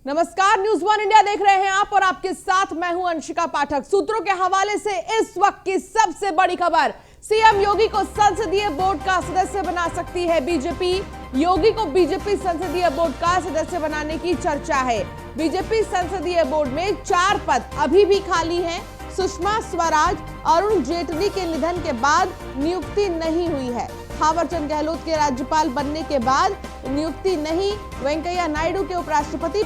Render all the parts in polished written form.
नमस्कार, news one India देख रहे हैं आप और आपके साथ मैं हूं अंशिका पाठक। सूत्रों के हवाले से इस वक्त की सबसे बड़ी खबर, सीएम योगी को संसदीय बोर्ड का सदस्य बना सकती है बीजेपी। योगी को बीजेपी संसदीय बोर्ड का सदस्य बनाने की चर्चा है। बीजेपी संसदीय बोर्ड में 4 पद अभी भी खाली हैं। सुषमा स्वराज, अरुण जेटली के निधन के बाद नियुक्ति नहीं हुई है। थावरचंद गहलोत के राज्यपाल बनने के बाद नियुक्ति नहीं। वेंकैया नायडू के उपराष्ट्रपति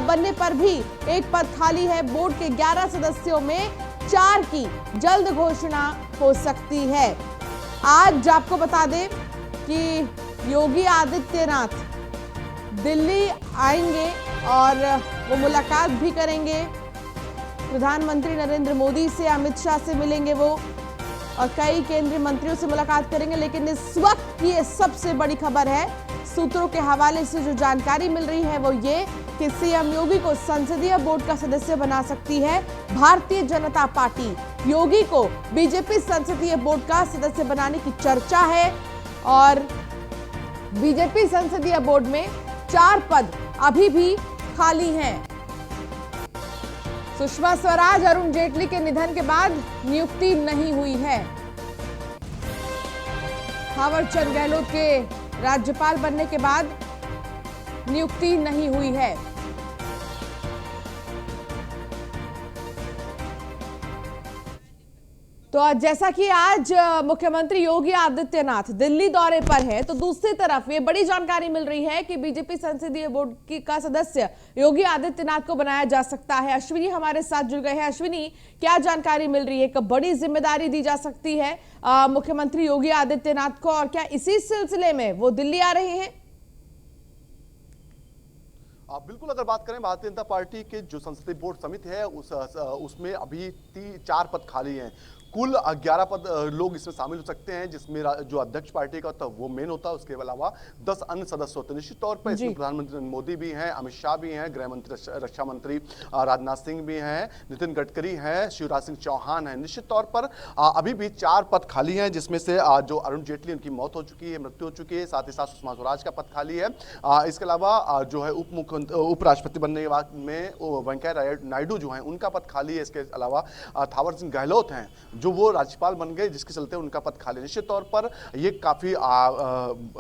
बनने पर भी एक पद खाली है। बोर्ड के 11 सदस्यों में 4 की जल्द घोषणा हो सकती है। आज आपको बता दें कि योगी आदित्यनाथ दिल्ली आएंगे और वो मुलाकात भी करेंगे। प्रधानमंत्री नरेंद्र मोदी से, अमित शाह से मिलेंगे वो और कई केंद्रीय मंत्रियों से मुलाकात करेंगे। लेकिन इस वक्त की ये सबसे बड़ी खबर है, सूत्रों के हवाले से जो जानकारी मिल रही है वो ये कि सीएम योगी को संसदीय बोर्ड का सदस्य बना सकती है भारतीय जनता पार्टी। योगी को बीजेपी संसदीय बोर्ड का सदस्य बनाने की चर्चा है और बीजेपी संसदीय बोर्ड में 4 पद अभी भी खाली हैं। सुषमा स्वराज, अरुण जेटली के निधन के बाद नियुक्ति नहीं हुई है। थावरचंद गहलोत के राज्यपाल बनने के बाद नियुक्ति नहीं हुई है। तो जैसा कि आज मुख्यमंत्री योगी आदित्यनाथ दिल्ली दौरे पर है, तो दूसरी तरफ ये बड़ी जानकारी मिल रही है कि बीजेपी संसदीय बोर्ड का सदस्य योगी आदित्यनाथ को बनाया जा सकता है। अश्विनी हमारे साथ जुड़ गए हैं। अश्विनी, क्या जानकारी मिल रही है? एक बड़ी जिम्मेदारी दी जा सकती है मुख्यमंत्री योगी आदित्यनाथ को और क्या इसी सिलसिले में वो दिल्ली आ रहे हैं? बिल्कुल, अगर बात करें भारतीय जनता पार्टी के जो संसदीय बोर्ड समिति है उसमें अभी 4 पद खाली हैं। कुल 11 पद लोग इसमें शामिल हो सकते हैं, जिसमें जो अध्यक्ष पार्टी का होता है वो मेन होता है। उसके अलावा 10 अन्य सदस्य होते हैं। निश्चित तौर पर इसमें प्रधानमंत्री नरेंद्र मोदी भी हैं, अमित शाह भी हैं, गृह मंत्री रक्षा मंत्री राजनाथ सिंह भी हैं, नितिन गडकरी हैं, शिवराज सिंह चौहान हैं। निश्चित तौर पर अभी भी 4 पद खाली हैं, जिसमें से जो अरुण जेटली, उनकी मौत हो चुकी है, मृत्यु हो चुकी है। साथ ही साथ सुषमा स्वराज का पद खाली है। इसके अलावा जो है उपराष्ट्रपति बनने के बाद में वेंकैया नायडू जो है उनका पद खाली है। इसके अलावा थावरचंद गहलोत हैं जो वो राज्यपाल बन गए, जिसके चलते उनका पद खाली। निश्चित तौर पर ये काफी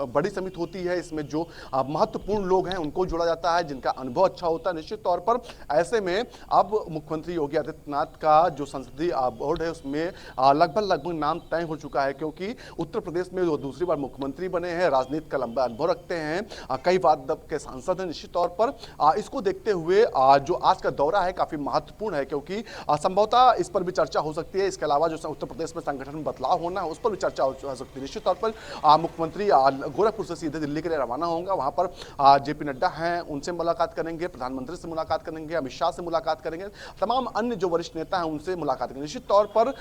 बड़ी समिति होती है। इसमें जो महत्वपूर्ण लोग हैं उनको जोड़ा जाता है, जिनका अनुभव अच्छा होता है। निश्चित तौर पर ऐसे में अब मुख्यमंत्री योगी आदित्यनाथ का जो संसदीय बोर्ड है उसमें लगभग नाम तय हो चुका है, क्योंकि उत्तर प्रदेश में वो दूसरी बार मुख्यमंत्री बने हैं, राजनीति का लंबा अनुभव रखते हैं, कई बार के सांसद हैं। निश्चित तौर पर इसको देखते हुए जो आज का दौरा है काफी महत्वपूर्ण है, क्योंकि संभवतः इस पर भी चर्चा हो सकती है। इसके अलावा जो उत्तर प्रदेश में संगठन में बदलाव होना है उस पर भी चर्चा हो सकती है। निश्चित तौर पर मुख्यमंत्री गोरखपुर से सीधे दिल्ली के लिए रवाना होंगे। वहां पर जेपी नड्डा हैं, उनसे मुलाकात करेंगे, प्रधानमंत्री से मुलाकात करेंगे, अमित शाह से मुलाकात करेंगे, तमाम अन्य जो वरिष्ठ नेता हैं उनसे मुलाकात करेंगे। निश्चित तौर पर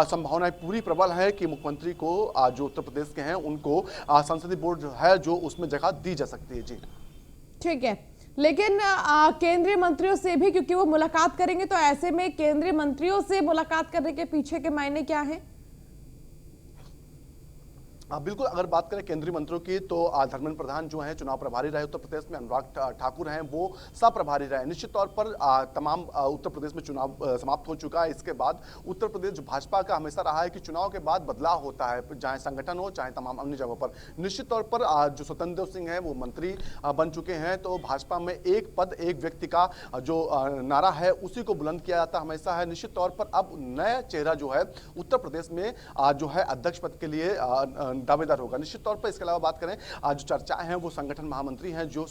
संभावनाएं पूरी प्रबल है कि मुख्यमंत्री को जो उत्तर प्रदेश के हैं उनको संसदीय बोर्ड जो है जो उसमें जगह दी जा सकती है। जी ठीक है, लेकिन केंद्रीय मंत्रियों से भी क्योंकि वो मुलाकात करेंगे, तो ऐसे में केंद्रीय मंत्रियों से मुलाकात करने के पीछे के मायने क्या हैं? बिल्कुल, अगर बात करें केंद्रीय मंत्रियों की तो धर्मेंद्र प्रधान जो हैं चुनाव प्रभारी रहे उत्तर प्रदेश में, अनुराग ठाकुर हैं वो सह प्रभारी रहे। निश्चित तौर पर तमाम उत्तर प्रदेश में चुनाव समाप्त हो चुका है। इसके बाद उत्तर प्रदेश जो भाजपा का हमेशा रहा है कि चुनाव के बाद बदलाव होता है, चाहे संगठन हो चाहे तमाम अन्य जगहों पर। निश्चित तौर पर जो स्वतंत्र देव सिंह है वो मंत्री बन चुके हैं, तो भाजपा में एक पद एक व्यक्ति का जो नारा है उसी को बुलंद किया जाता हमेशा है। निश्चित तौर पर अब नया चेहरा जो है उत्तर प्रदेश में जो है अध्यक्ष पद के लिए दावेदार होगा। निश्चित तौर पर इसके अलावा बात करें जो चर्चाएं हैं वो संगठन महामंत्री हैं, जो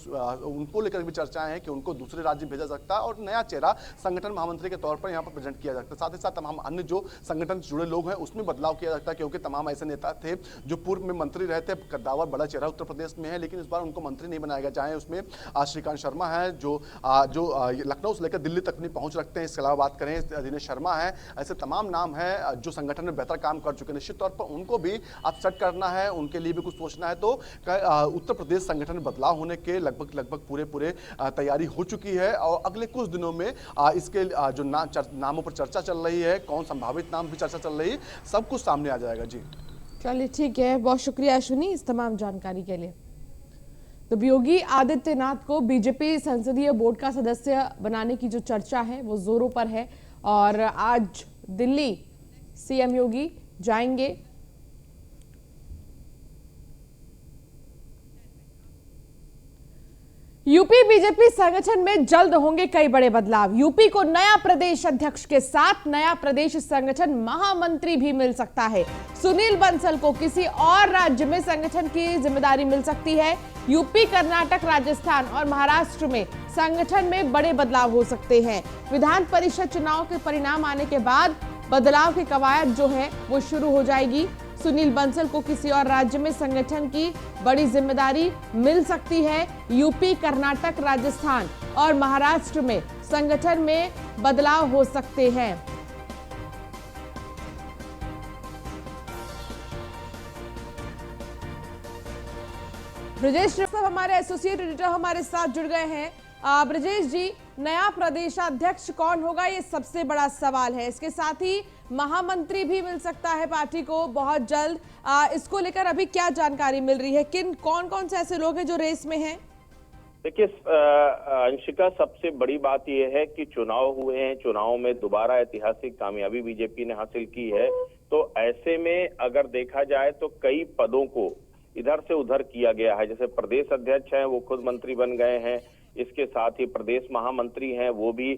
उनको लेकर भी चर्चाएं हैं कि उनको दूसरे राज्य भेजा सकता है और नया चेहरा संगठन महामंत्री के तौर पर यहां पर प्रेजेंट किया जाता है। साथ ही साथ तमाम अन्य जो संगठन से जुड़े लोग हैं उसमें बदलाव किया जाता है, क्योंकि तमाम ऐसे नेता थे जो पूर्व में मंत्री रहे थे। कद्दावर बड़ा चेहरा उत्तर प्रदेश में है, लेकिन इस बार उनको मंत्री नहीं बनाया गया। चाहे उसमें श्रीकांत शर्मा है जो लखनऊ से लेकर दिल्ली तक नहीं पहुंच रखते हैं। इसके अलावा बात करें दिनेश शर्मा है, ऐसे तमाम नाम है जो संगठन में बेहतर काम कर चुके हैं। निश्चित तौर पर उनको भी अब सेट करना है, उनके लिए भी कुछ सोचना है। तो उत्तर प्रदेश संगठन में बदलाव होने के लगभग पूरे तैयारी हो चुकी है और अगले कुछ दिनों में इसके जो नामों पर चर्चा चल रही है, कौन संभावित नाम भी चर्चा चल रही है, सब कुछ सामने आ जाएगा। जी चलिए ठीक है, बहुत शुक्रिया अश्विनी इस तमाम जानकारी के लिए। तो योगी आदित्यनाथ को बीजेपी संसदीय बोर्ड का सदस्य बनाने की जो चर्चा है वो जोरों पर है और आज दिल्ली सीएम योगी जाएंगे। यूपी बीजेपी संगठन में जल्द होंगे कई बड़े बदलाव। यूपी को नया प्रदेश अध्यक्ष के साथ नया प्रदेश संगठन महामंत्री भी मिल सकता है। सुनील बंसल को किसी और राज्य में संगठन की जिम्मेदारी मिल सकती है। यूपी, कर्नाटक, राजस्थान और महाराष्ट्र में संगठन में बड़े बदलाव हो सकते हैं। विधान परिषद चुनाव के परिणाम आने के बाद बदलाव की कवायद जो है वो शुरू हो जाएगी। सुनील बंसल को किसी और राज्य में संगठन की बड़ी जिम्मेदारी मिल सकती है। यूपी, कर्नाटक, राजस्थान और महाराष्ट्र में संगठन में बदलाव हो सकते हैं। ब्रजेश साहब हमारे एसोसिएट एडिटर हमारे साथ जुड़ गए हैं। ब्रजेश जी, नया प्रदेशाध्यक्ष कौन होगा ये सबसे बड़ा सवाल है। इसके साथ ही महामंत्री भी मिल सकता है पार्टी को बहुत जल्द। इसको लेकर अभी क्या जानकारी मिल रही है, कौन कौन से ऐसे लोग हैं जो रेस में हैं? देखिए अंशिका, सबसे बड़ी बात यह है कि चुनाव हुए हैं, चुनाव में दोबारा ऐतिहासिक कामयाबी बीजेपी ने हासिल की है। तो ऐसे में अगर देखा जाए तो कई पदों को इधर से उधर किया गया है। जैसे प्रदेश अध्यक्ष हैं वो खुद मंत्री बन गए हैं, इसके साथ ही प्रदेश महामंत्री हैं वो भी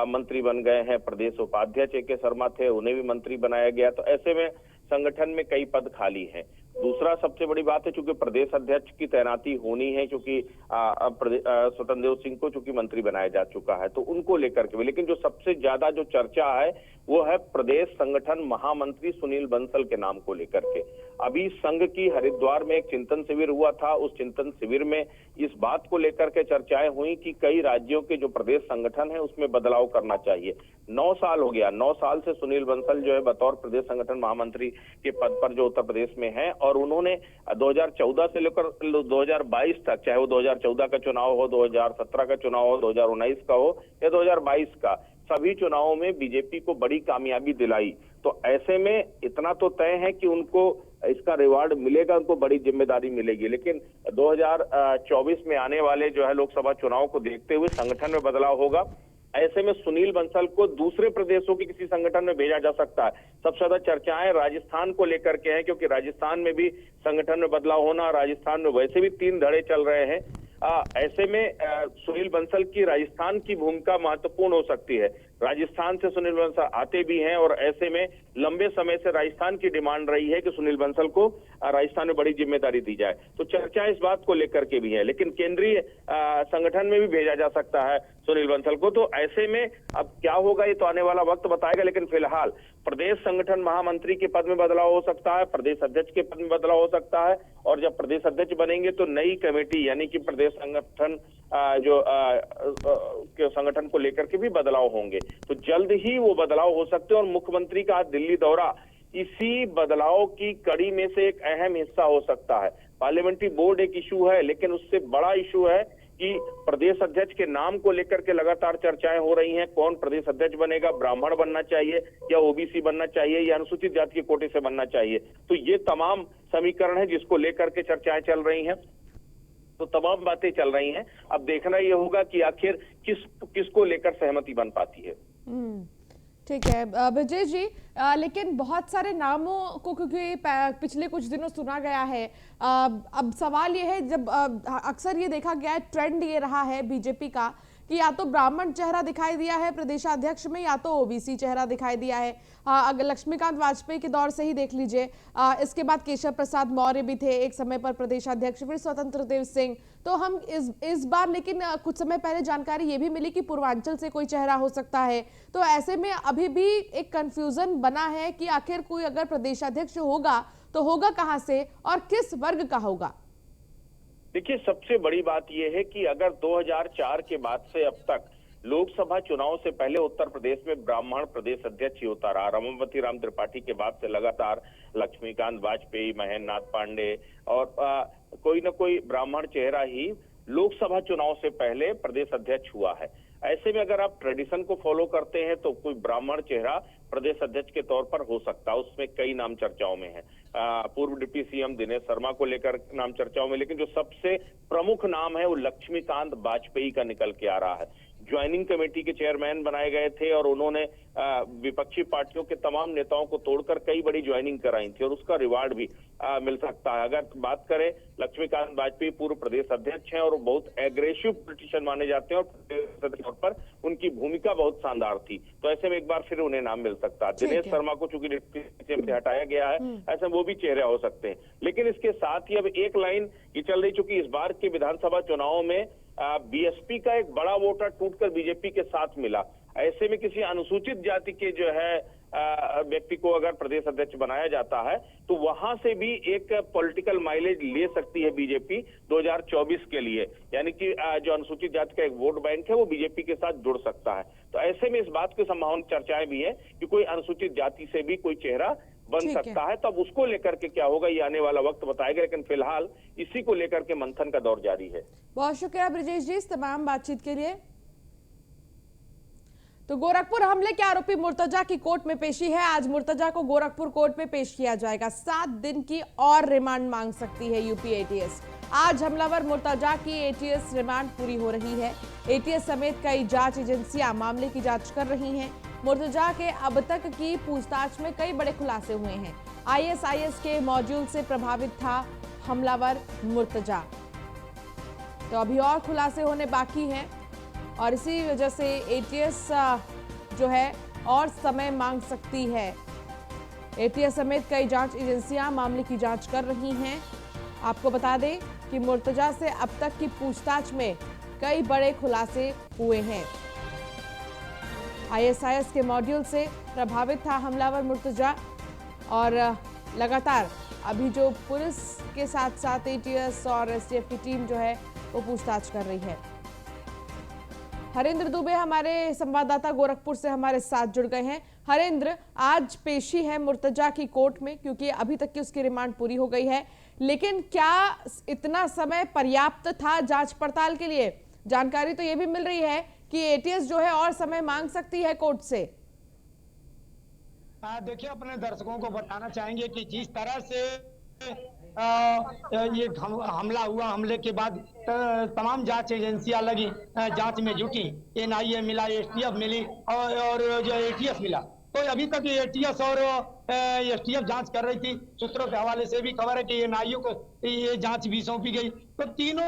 मंत्री बन गए हैं। प्रदेश उपाध्यक्ष ए के शर्मा थे, उन्हें भी मंत्री बनाया गया। तो ऐसे में संगठन में कई पद खाली हैं। दूसरा सबसे बड़ी बात है, चूंकि प्रदेश अध्यक्ष की तैनाती होनी है, क्योंकि स्वतंत्र देव सिंह को चूंकि मंत्री बनाया जा चुका है, तो उनको लेकर के। लेकिन जो सबसे ज्यादा जो चर्चा है वो है प्रदेश संगठन महामंत्री सुनील बंसल के नाम को लेकर के। अभी संघ की हरिद्वार में एक चिंतन शिविर हुआ था। उस चिंतन शिविर में इस बात को लेकर के चर्चाएं हुई कि कई राज्यों के जो प्रदेश संगठन है उसमें बदलाव करना चाहिए। 9 साल हो गया, 9 साल से सुनील बंसल जो है बतौर प्रदेश संगठन महामंत्री के पद पर जो उत्तर प्रदेश में है, और उन्होंने 2014 से लेकर 2022 तक, चाहे वो 2014 का चुनाव हो, 2017 का चुनाव हो, 2019 का हो या 2022 का, सभी चुनावों में बीजेपी को बड़ी कामयाबी दिलाई। तो ऐसे में इतना तो तय है कि उनको इसका रिवार्ड मिलेगा, उनको बड़ी जिम्मेदारी मिलेगी। लेकिन 2024 में आने वाले जो है लोकसभा चुनाव को देखते हुए संगठन में बदलाव होगा। ऐसे में सुनील बंसल को दूसरे प्रदेशों के किसी संगठन में भेजा जा सकता है। सबसे ज्यादा चर्चाएं राजस्थान को लेकर के हैं, क्योंकि राजस्थान में भी संगठन में बदलाव होना, राजस्थान में वैसे भी 3 धड़े चल रहे हैं। ऐसे में सुनील बंसल की राजस्थान की भूमिका महत्वपूर्ण हो सकती है। राजस्थान से सुनील बंसल आते भी हैं और ऐसे में लंबे समय से राजस्थान की डिमांड रही है कि सुनील बंसल को राजस्थान में बड़ी जिम्मेदारी दी जाए। तो चर्चा इस बात को लेकर के भी है। लेकिन केंद्रीय संगठन में भी भेजा जा सकता है सुनील बंसल को। तो ऐसे में अब क्या होगा ये तो आने वाला वक्त बताएगा। लेकिन फिलहाल प्रदेश संगठन महामंत्री के पद में बदलाव हो सकता है, प्रदेश अध्यक्ष के पद में बदलाव हो सकता है, और जब प्रदेश अध्यक्ष बनेंगे तो नई कमेटी यानी कि प्रदेश संगठन के संगठन को लेकर के भी बदलाव होंगे। तो जल्द ही वो बदलाव हो सकते हैं और मुख्यमंत्री का दिल्ली दौरा इसी बदलाव की कड़ी में से एक अहम हिस्सा हो सकता है। पार्लियामेंट्री बोर्ड एक इशू है, लेकिन उससे बड़ा इशू है कि प्रदेश अध्यक्ष के नाम को लेकर के लगातार चर्चाएं हो रही हैं। कौन प्रदेश अध्यक्ष बनेगा, ब्राह्मण बनना चाहिए या ओबीसी बनना चाहिए या अनुसूचित जाति के कोटे से बनना चाहिए। तो ये तमाम समीकरण है जिसको लेकर के चर्चाएं चल रही हैं। तो तमाम बातें चल रही हैं। अब देखना ये होगा कि आखिर किसको लेकर सहमति बन पाती है। ठीक है ब्रजेश जी, लेकिन बहुत सारे नामों को क्योंकि पिछले कुछ दिनों सुना गया है, अब सवाल ये है, जब अक्सर ये देखा गया है, ट्रेंड ये रहा है बीजेपी का कि या तो ब्राह्मण चेहरा दिखाई दिया है प्रदेशाध्यक्ष में या तो ओबीसी चेहरा दिखाई दिया है। अगर लक्ष्मीकांत वाजपेयी के दौर से ही देख लीजिए, इसके बाद केशव प्रसाद मौर्य भी थे एक समय पर प्रदेशाध्यक्ष, फिर स्वतंत्र देव सिंह। तो हम इस बार लेकिन कुछ समय पहले जानकारी ये भी मिली कि पूर्वांचल से कोई चेहरा हो सकता है। तो ऐसे में अभी भी एक कंफ्यूजन बना है कि आखिर कोई अगर प्रदेशाध्यक्ष होगा तो होगा कहां से और किस वर्ग का होगा। देखिए, सबसे बड़ी बात यह है कि अगर 2004 के बाद से अब तक लोकसभा चुनाव से पहले उत्तर प्रदेश में ब्राह्मण प्रदेश अध्यक्ष ही होता रहा। रमापति राम त्रिपाठी के बाद से लगातार लक्ष्मीकांत वाजपेयी, महेंद्र नाथ पांडे और कोई न कोई ब्राह्मण चेहरा ही लोकसभा चुनाव से पहले प्रदेश अध्यक्ष हुआ है। ऐसे में अगर आप ट्रेडिशन को फॉलो करते हैं तो कोई ब्राह्मण चेहरा प्रदेश अध्यक्ष के तौर पर हो सकता है। उसमें कई नाम चर्चाओं में है। पूर्व डिप्टी सीएम दिनेश शर्मा को लेकर नाम चर्चाओं में, लेकिन जो सबसे प्रमुख नाम है वो लक्ष्मीकांत वाजपेयी का निकल के आ रहा है। ज्वाइनिंग कमेटी के चेयरमैन बनाए गए थे और उन्होंने विपक्षी पार्टियों के तमाम नेताओं को तोड़कर कई बड़ी ज्वाइनिंग कराई थी और उसका रिवार्ड भी मिल सकता है। अगर बात करें, लक्ष्मीकांत वाजपेयी पूर्व प्रदेश अध्यक्ष हैं और बहुत एग्रेसिव पॉलिटिशियन माने जाते हैं और प्रदेश तौर पर उनकी भूमिका बहुत शानदार थी, तो ऐसे में एक बार फिर उन्हें नाम मिल सकता है। दिनेश शर्मा को चूंकि डिप्टी सीएम से हटाया गया है, ऐसे में वो भी चेहरे हो सकते हैं। लेकिन इसके साथ ही अब एक लाइन ये चल रही, चूंकि इस बार के विधानसभा चुनावों में बीएसपी का एक बड़ा वोटर टूटकर बीजेपी के साथ मिला। ऐसे में किसी अनुसूचित जाति के जो है व्यक्ति को अगर प्रदेश अध्यक्ष बनाया जाता है तो वहां से भी एक पॉलिटिकल माइलेज ले सकती है बीजेपी 2024 के लिए, यानी कि जो अनुसूचित जाति का एक वोट बैंक है वो बीजेपी के साथ जुड़ सकता है। तो ऐसे में इस बात की संभावना चर्चाएं भी है कि कोई अनुसूचित जाति से भी कोई चेहरा बन सकता है। तब उसको लेकर के क्या होगा ये आने वाला वक्त बताएगा, लेकिन फिलहाल इसी को लेकर के मंथन का दौर जारी है। बहुत शुक्रिया ब्रजेश जी इस तमाम बातचीत के लिए। तो गोरखपुर हमले के आरोपी मुर्तजा की कोर्ट में पेशी है। आज मुर्तजा को गोरखपुर कोर्ट में पेश किया जाएगा। 7 दिन की और रिमांड मांग सकती है यूपी एटीएस। आज हमलावर मुर्तजा की एटीएस रिमांड पूरी हो रही है। एटीएस समेत कई जांच एजेंसियां मामले की जांच कर रही हैं। मुर्तजा के अब तक की पूछताछ में कई बड़े खुलासे हुए हैं। आईएसआईएस के मॉड्यूल से प्रभावित था हमलावर मुर्तजा। तो अभी और खुलासे होने बाकी हैं और इसी वजह से एटीएस जो है और समय मांग सकती है। एटीएस समेत कई जांच एजेंसियां मामले की जांच कर रही हैं। आपको बता दें कि मुर्तजा से अब तक की पूछताछ में कई बड़े खुलासे हुए हैं। आईएसआईएस के मॉड्यूल से प्रभावित था हमलावर मुर्तजा और लगातार अभी जो पुलिस के साथ साथ एटीएस और एसटीएफ की टीम जो है वो पूछताछ कर रही है। हरेंद्र दुबे हमारे संवाददाता गोरखपुर से हमारे साथ जुड़ गए हैं। हरेंद्र, आज पेशी है मुर्तजा की कोर्ट में क्योंकि अभी तक की उसकी रिमांड पूरी हो गई है, लेकिन क्या इतना समय पर्याप्त था जांच पड़ताल के लिए? जानकारी तो ये भी मिल रही है कि एटीएस जो है और समय मांग सकती है कोर्ट से। देखिए, अपने दर्शकों को बताना चाहेंगे कि जिस तरह से ये हमला हुआ, हमले के बाद तमाम जांच एजेंसियां लगी, जांच में जुटी। एनआईए मिला, एसटीएफ मिली और जो एटीएस मिला। तो अभी तक एटीएस और एसटीएफ जांच कर रही थी। सूत्रों के हवाले से भी खबर है कि एनआईए को ये जांच भी सौंपी गई। तो तीनों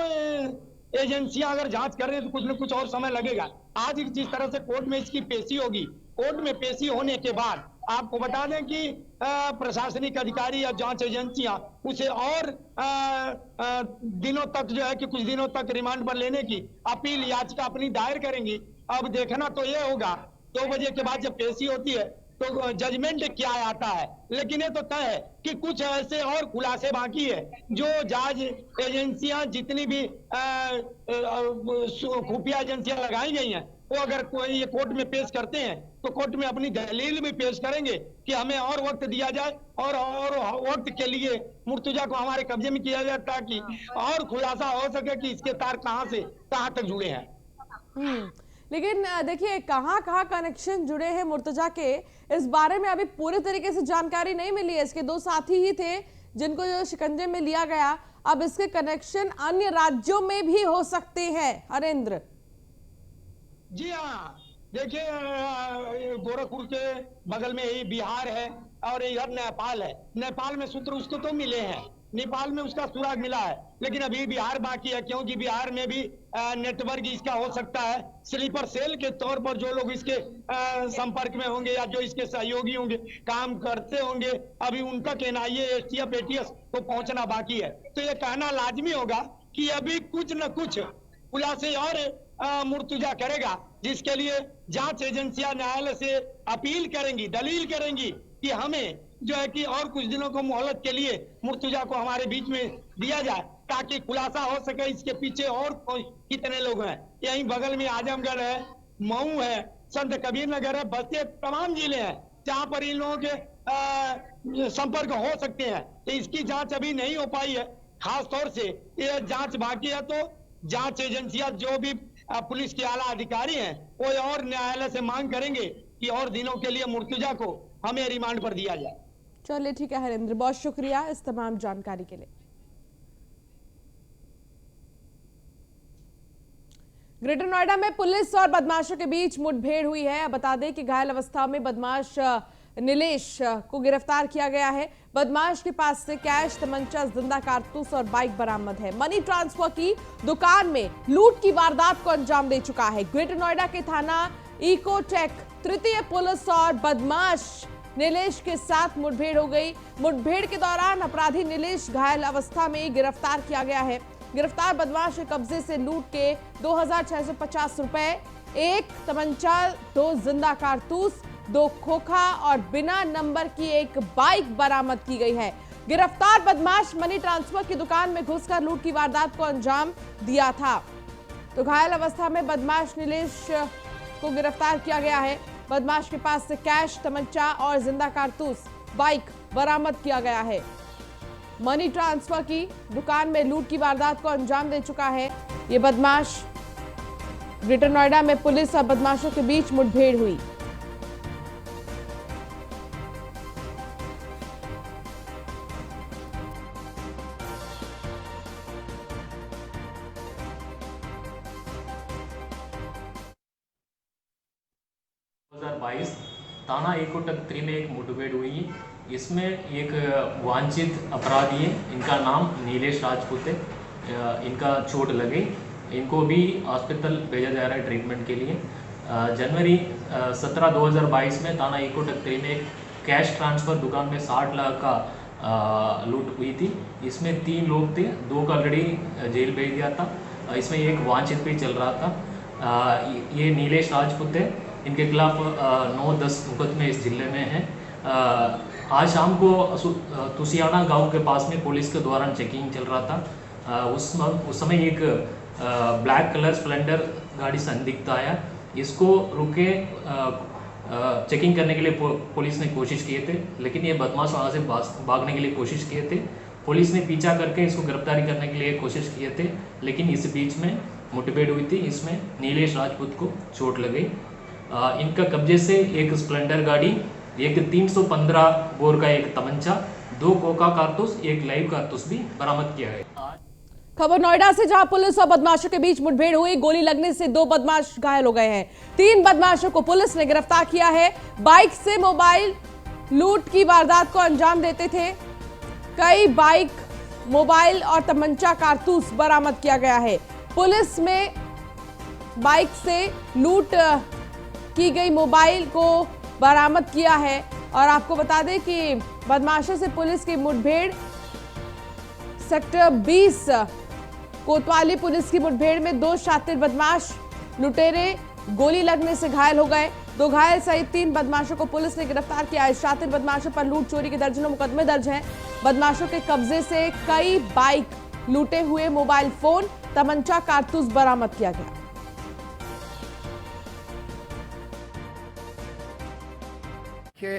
एजेंसियां अगर जांच कर रही है तो कुछ न कुछ और समय लगेगा। आज जिस तरह से कोर्ट में इसकी पेशी होगी, कोर्ट में पेशी होने के बाद आपको बता दें कि प्रशासनिक अधिकारी या जांच एजेंसियां उसे और दिनों तक जो है कि कुछ दिनों तक रिमांड पर लेने की अपील याचिका अपनी दायर करेंगी। अब देखना तो ये होगा 2 बजे के बाद जब पेशी होती है तो जजमेंट क्या आता है। लेकिन ये तो तय है कि कुछ ऐसे और खुलासे बाकी है जो जांच एजेंसियां जितनी भी खुफिया एजेंसियां लगाई गई हैं वो अगर कोई ये कोर्ट में पेश करते हैं तो कोर्ट में अपनी दलील भी पेश करेंगे कि हमें और वक्त दिया जाए और वक्त के लिए मुर्तजा को हमारे कब्जे में किया जाए ताकि और खुलासा हो सके कि इसके तार कहां से कहां तक जुड़े हैं। लेकिन देखिए, कहां कनेक्शन जुड़े हैं मुर्तजा के, इस बारे में अभी पूरे तरीके से जानकारी नहीं मिली है। इसके 2 साथी ही थे जिनको जो शिकंजे में लिया गया। अब इसके कनेक्शन अन्य राज्यों में भी हो सकते हैं। हरेंद्र जी हाँ, देखिए, गोरखपुर के बगल में ही बिहार है और इधर नेपाल है। नेपाल में सूत्र उसको तो मिले हैं, नेपाल में उसका सुराग मिला है, लेकिन अभी बिहार बाकी है क्योंकि बिहार में भी नेटवर्क इसका हो सकता है। स्लीपर सेल के तौर पर जो लोग इसके संपर्क में होंगे या जो इसके सहयोगी होंगे, काम करते होंगे, अभी उन तक एनआईए, एसटीएफ, एटीएस को पहुंचना बाकी है। तो ये कहना लाजमी होगा कि अभी कुछ न कुछ खुलासे और मुर्तजा करेगा, जिसके लिए जांच एजेंसियां न्यायालय से अपील करेंगी, दलील करेंगी कि हमें जो है कि और कुछ दिनों को मोहलत के लिए मुर्तजा को हमारे बीच में दिया जाए ताकि खुलासा हो सके इसके पीछे और कितने लोग हैं। यहीं बगल में आजमगढ़ है, मऊ है, संत कबीर नगर है, बस्ती, तमाम जिले हैं जहां पर इन लोगों के संपर्क हो सकते हैं। तो इसकी जांच अभी नहीं हो पाई है। खास तौर से ये जांच बाकी है तो जांच एजेंसियां जो भी पुलिस के आला अधिकारी हैं वो और न्यायालय से मांग करेंगे कि और दिनों के लिए मुर्तजा को हमें रिमांड पर दिया जाए। चलिए ठीक है हरेंद्र, बहुत शुक्रिया इस तमाम जानकारी के लिए। ग्रेटर नोएडा में पुलिस और बदमाशों के बीच मुठभेड़ हुई है। बता दें कि घायल अवस्था में बदमाश नीलेश को गिरफ्तार किया गया है। बदमाश के पास से कैश, तमंचा, जिंदा कारतूस और बाइक बरामद है। मनी ट्रांसफर की दुकान में लूट की वारदात को अंजाम दे चुका है। ग्रेटर नोएडा के थाना इकोटेक तृतीय पुलिस और बदमाश नीलेश के साथ मुठभेड़ हो गई। मुठभेड़ के दौरान अपराधी नीलेश घायल अवस्था में गिरफ्तार किया गया है। गिरफ्तार बदमाश के कब्जे से लूट के 2650 रुपए, एक तमंचा, 2 जिंदा कारतूस, 2 खोखा और बिना नंबर की एक बाइक बरामद की गई है। गिरफ्तार बदमाश मनी ट्रांसफर की दुकान में घुसकर लूट की वारदात को अंजाम दिया था। तो घायल अवस्था में बदमाश नीलेश को गिरफ्तार किया गया है। बदमाश के पास से कैश, तमंचा और जिंदा कारतूस, बाइक बरामद किया गया है। मनी ट्रांसफर की दुकान में लूट की वारदात को अंजाम दे चुका है ये बदमाश। ग्रेटर नोएडा में पुलिस और बदमाशों के बीच मुठभेड़ हुई। थाना इकोटेक 3 में एक मुठभेड़ हुई। इसमें एक वांछित अपराधी है, इनका नाम नीलेश राजपूत है। इनका चोट लगी, इनको भी हॉस्पिटल भेजा जा रहा है ट्रीटमेंट के लिए। जनवरी 17, 2022 में थाना इकोटेक 3 में एक कैश ट्रांसफ़र दुकान में 60 लाख का लूट हुई थी। इसमें 3 लोग थे, 2 का ऑलरेडी जेल भेज दिया था, इसमें एक वांछित भी चल रहा था। ये नीलेश राजपूत है, इनके खिलाफ 9-10 मुकदमे इस जिले में हैं। आज शाम को तुसियाना गांव के पास में पुलिस के दौरान चेकिंग चल रहा था। उस समय एक ब्लैक कलर स्प्लेंडर गाड़ी संदिग्ध आया। इसको रुके चेकिंग करने के लिए पुलिस ने कोशिश किए थे, लेकिन ये बदमाश वहाँ से भागने के लिए कोशिश किए थे। पुलिस ने पीछा करके इसको गिरफ्तारी करने के लिए कोशिश किए थे, लेकिन इस बीच में मुठभेड़ हुई थी। इसमें नीलेश राजपूत को चोट लगी। इनका कब्जे से एक स्प्लेंडर गाड़ी, एक 315 बोर का एक तमंचा, 2 कोका कारतूस, एक लाइव कारतूस भी बरामद किया गया। खबर नोएडा से, जहां पुलिस और बदमाशों के बीच मुठभेड़ हुई। गोली लगने से 2 बदमाश घायल हो गए हैं। 3 बदमाशों को पुलिस ने गिरफ्तार किया है। बाइक से मोबाइल लूट की वारदात को अंजाम देते थे। कई बाइक, मोबाइल और तमंचा, कारतूस बरामद किया गया है। पुलिस में बाइक से लूट की गई मोबाइल को बरामद किया है। और आपको बता दें कि बदमाशों से पुलिस की मुठभेड़ सेक्टर 20 कोतवाली पुलिस की मुठभेड़ में 2 शातिर बदमाश लुटेरे गोली लगने से घायल हो गए। 2 घायल सहित 3 बदमाशों को पुलिस ने गिरफ्तार किया है। शातिर बदमाशों पर लूट चोरी के दर्जनों मुकदमे दर्ज हैं। बदमाशों के कब्जे से कई बाइक, लूटे हुए मोबाइल फोन, तमंचा, कारतूस बरामद किया गया।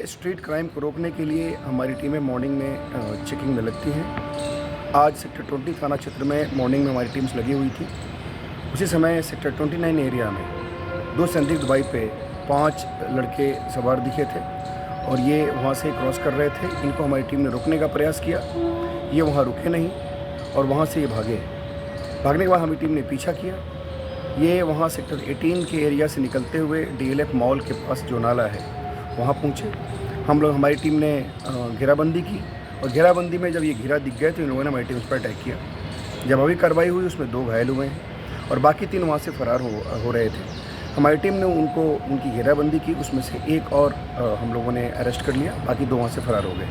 स्ट्रीट क्राइम को रोकने के लिए हमारी टीमें मॉर्निंग में चेकिंग में लगती हैं। आज सेक्टर 20 थाना क्षेत्र में मॉर्निंग में हमारी टीम्स लगी हुई थी। उसी समय सेक्टर 29 एरिया में 2 संदिग्ध बाइक पे 5 लड़के सवार दिखे थे और ये वहाँ से क्रॉस कर रहे थे। इनको हमारी टीम ने रोकने का प्रयास किया, ये वहाँ रुके नहीं और वहाँ से ये भागे। भागने के बाद हमारी टीम ने पीछा किया। ये वहाँ सेक्टर 18 के एरिया से निकलते हुए DLF मॉल के पास जो नाला है वहाँ पहुँचे। हमारी टीम ने घेराबंदी की और घेराबंदी में जब ये घेरा दिख गए तो इन लोगों ने हमारी टीम उस पर अटैक किया। जब अभी कार्रवाई हुई उसमें 2 घायल हुए हैं और बाकी 3 वहाँ से फरार हो रहे थे। हमारी टीम ने उनकी घेराबंदी की, उसमें से एक और हम लोगों ने अरेस्ट कर लिया, बाकी 2 वहाँ से फरार हो गए।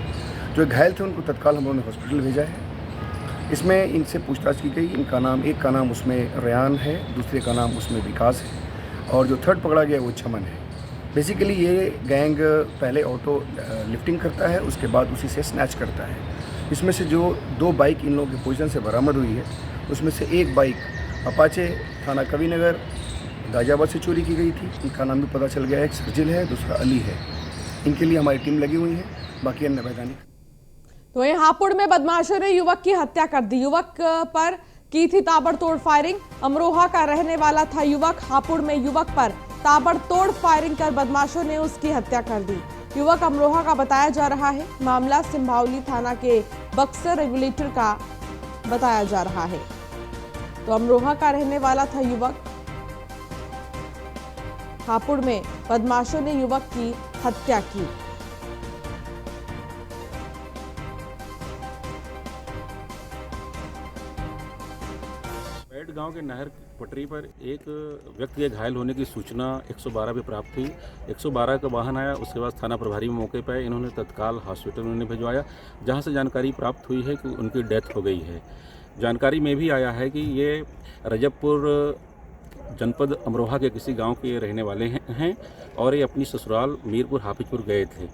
जो घायल थे उनको तत्काल हम लोगों ने हॉस्पिटल भेजा है। इसमें इनसे पूछताछ की गई। एक का नाम उसमें रेयान है, दूसरे का नाम उसमें विकास है और जो थर्ड पकड़ा गया वो चमन है। बेसिकली ये गैंग पहले ऑटो लिफ्टिंग करता है, उसके बाद उसी से स्नैच करता है। इसमें से जो 2 बाइक इन लोगों की पोजीशन से बरामद हुई है, उसमें से एक बाइक अपाचे थाना कविनगर गाजियाबाद से चोरी की गई थी। इनका नाम भी पता चल गया है, एक सर्जिल है, दूसरा अली है। इनके लिए हमारी टीम लगी हुई है, बाकी अन्य वैधानिक। तो वहीं हापुड़ में बदमाशों ने युवक की हत्या कर दी। युवक पर की थी ताबड़तोड़ फायरिंग। अमरोहा का रहने वाला था युवक। हापुड़ में युवक पर ताबड़तोड़ फायरिंग कर बदमाशों ने उसकी हत्या कर दी। युवक अमरोहा का बताया जा रहा है। मामला सिंभावली थाना के बक्सर रेगुलेटर का बताया जा रहा है। तो अमरोहा का रहने वाला था युवक। हापुड़ में बदमाशों ने युवक की हत्या की। बैठ गांव के नहर पटरी पर एक व्यक्ति के घायल होने की सूचना 112 पे प्राप्त हुई। 112 का वाहन आया, उसके बाद थाना प्रभारी मौके पर इन्होंने तत्काल हॉस्पिटल में उन्हें भिजवाया, जहां से जानकारी प्राप्त हुई है कि उनकी डेथ हो गई है। जानकारी में भी आया है कि ये रजबपुर जनपद अमरोहा के किसी गांव के रहने वाले हैं और ये अपनी ससुराल मीरपुर हाफिजपुर गए थे।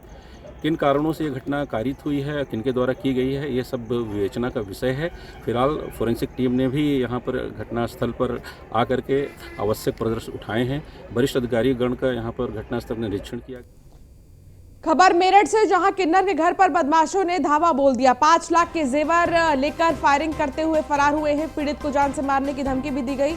किन कारणों से ये घटना कारित हुई है, किनके द्वारा की गई है, ये सब विवेचना का विषय है। फिलहाल फोरेंसिक टीम ने भी यहाँ पर घटनास्थल पर आकर के आवश्यक प्रदर्शन उठाए हैं। वरिष्ठ अधिकारीगण का यहाँ पर घटनास्थल में निरीक्षण किया। खबर मेरठ से, जहां किन्नर के घर पर बदमाशों ने धावा बोल दिया। 5 लाख के जेवर लेकर फायरिंग करते हुए फरार हुए हैं। पीड़ित को जान से मारने की धमकी भी दी गई।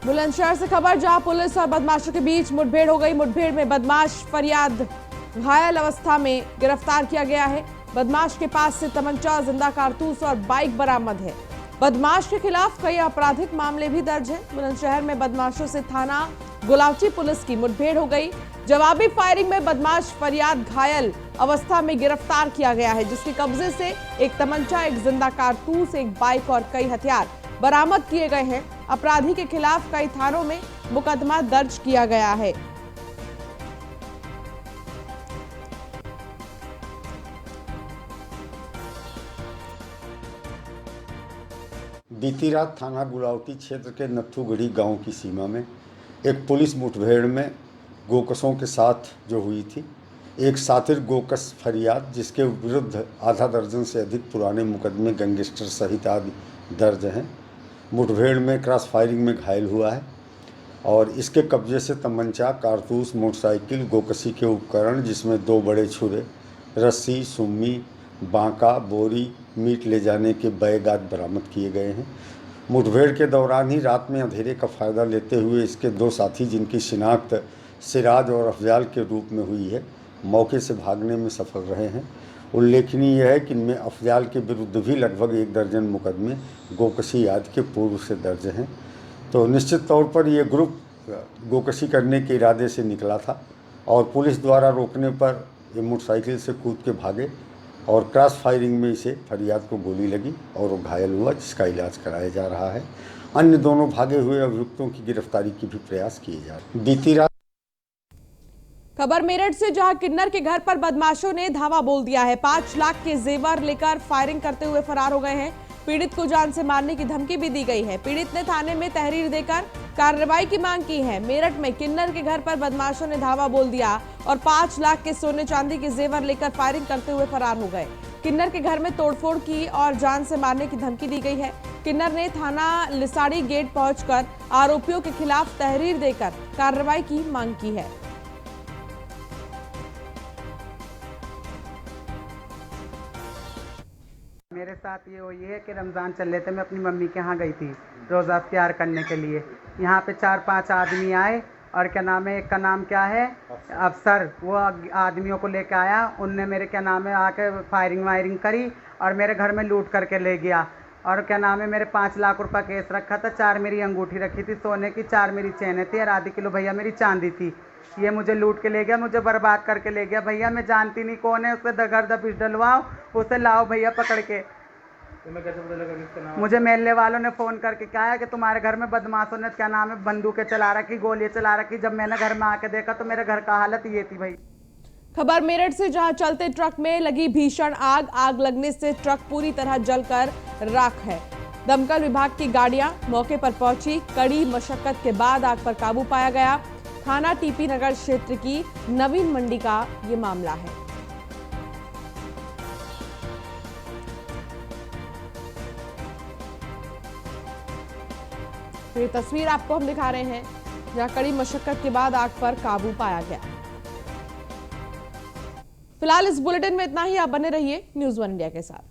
बुलंदशहर से खबर, जहां पुलिस और बदमाशों के बीच मुठभेड़ हो गई। मुठभेड़ में बदमाश फरियाद घायल अवस्था में गिरफ्तार किया गया है। बदमाश के पास से तमंचा, जिंदा कारतूस और बाइक बरामद है। बदमाश के खिलाफ कई आपराधिक मामले भी दर्ज हैं। बुलंदशहर में बदमाशों से थाना गुलावची पुलिस की मुठभेड़ हो गई। जवाबी फायरिंग में बदमाश फरियाद घायल अवस्था में गिरफ्तार किया गया है, जिसके कब्जे से एक तमंचा, एक जिंदा कारतूस, एक बाइक और कई हथियार बरामद किए गए हैं। अपराधी के खिलाफ कई थानों में मुकदमा दर्ज किया गया है। बीती रात थाना गुलावटी क्षेत्र के नथुगढ़ी गांव की सीमा में एक पुलिस मुठभेड़ में गोकसों के साथ जो हुई थी, एक सातिर गोकस फरियाद जिसके विरुद्ध आधा दर्जन से अधिक पुराने मुकदमे गैंगस्टर सहित आदि दर्ज हैं, मुठभेड़ में क्रॉस फायरिंग में घायल हुआ है और इसके कब्जे से तमंचा, कारतूस, मोटरसाइकिल, गोकसी के उपकरण जिसमें 2 बड़े छुरे, रस्सी, सुम्मी, बांका, बोरी, मीट ले जाने के बैग आदि बरामद किए गए हैं। मुठभेड़ के दौरान ही रात में अंधेरे का फ़ायदा लेते हुए इसके 2 साथी, जिनकी शिनाख्त सिराज और अफजाल के रूप में हुई है, मौके से भागने में सफल रहे हैं। उल्लेखनीय है कि इनमें अफजाल के विरुद्ध भी लगभग 1 दर्जन मुकदमे गोकसी आदि के पूर्व से दर्ज हैं। तो निश्चित तौर पर ये ग्रुप गोकसी करने के इरादे से निकला था और पुलिस द्वारा रोकने पर ये मोटरसाइकिल से कूद के भागे और क्रॉस फायरिंग में इसे फरियाद को गोली लगी और वो घायल हुआ, जिसका इलाज कराया जा रहा है। अन्य दोनों भागे हुए अभियुक्तों की गिरफ्तारी के भी प्रयास किए जा रहे हैं। बीती रात खबर मेरठ से, जहां किन्नर के घर पर बदमाशों ने धावा बोल दिया है। 5 लाख के जेवर लेकर फायरिंग करते हुए फरार हो गए हैं। पीड़ित को जान से मारने की धमकी भी दी गई है। पीड़ित ने थाने में तहरीर देकर कार्रवाई की मांग की है। मेरठ में किन्नर के घर पर बदमाशों ने धावा बोल दिया और 5 लाख के सोने चांदी के जेवर लेकर फायरिंग करते हुए फरार हो गए। किन्नर के घर में तोड़फोड़ की और जान से मारने की धमकी दी गई है। किन्नर ने थाना लिसाड़ी गेट पहुंचकर आरोपियों के खिलाफ तहरीर देकर कार्रवाई की मांग की है। मेरे साथ ये हुई है कि रमज़ान चल रहे थे, मैं अपनी मम्मी के यहाँ गई थी रोज़ा इफ्तियार करने के लिए। यहाँ पे 4-5 आदमी आए और क्या नाम है, एक का नाम क्या है अफसर, वो आदमियों को लेके आया। उनने मेरे क्या नाम है आके फायरिंग वायरिंग करी और मेरे घर में लूट करके ले गया। और क्या नाम है, मेरे 5 लाख रुपये केस रखा था, 4 मेरी अंगूठी रखी थी सोने की, 4 मेरी चैनें थी और आधी किलो भैया मेरी चांदी थी। ये मुझे लूट के ले गया, मुझे बर्बाद करके ले गया। भैया मैं जानती नहीं कौन है, उससे दगर दबिश डलवाओ, उसे लाओ भैया पकड़ के। तुम्हें कैसे पता लगा किसका नाम? मुझे मेले वालों ने फ़ोन करके कहा कि तुम्हारे घर में बदमाशों ने क्या नाम है बंदूकें चला रखी, गोलियां चला रखी। जब मैंने घर में आके देखा तो मेरे घर का हालत ये थी भाई। खबर मेरठ से, जहां चलते ट्रक में लगी भीषण आग लगने से ट्रक पूरी तरह जलकर राख है। दमकल विभाग की गाड़ियां मौके पर पहुंची। कड़ी मशक्कत के बाद आग पर काबू पाया गया। थाना टीपी नगर क्षेत्र की नवीन मंडी का ये मामला है। तो ये तस्वीर आपको हम दिखा रहे हैं, जहां कड़ी मशक्कत के बाद आग पर काबू पाया गया। फिलहाल इस बुलेटिन में इतना ही। आप बने रहिए न्यूज़ 1 इंडिया के साथ।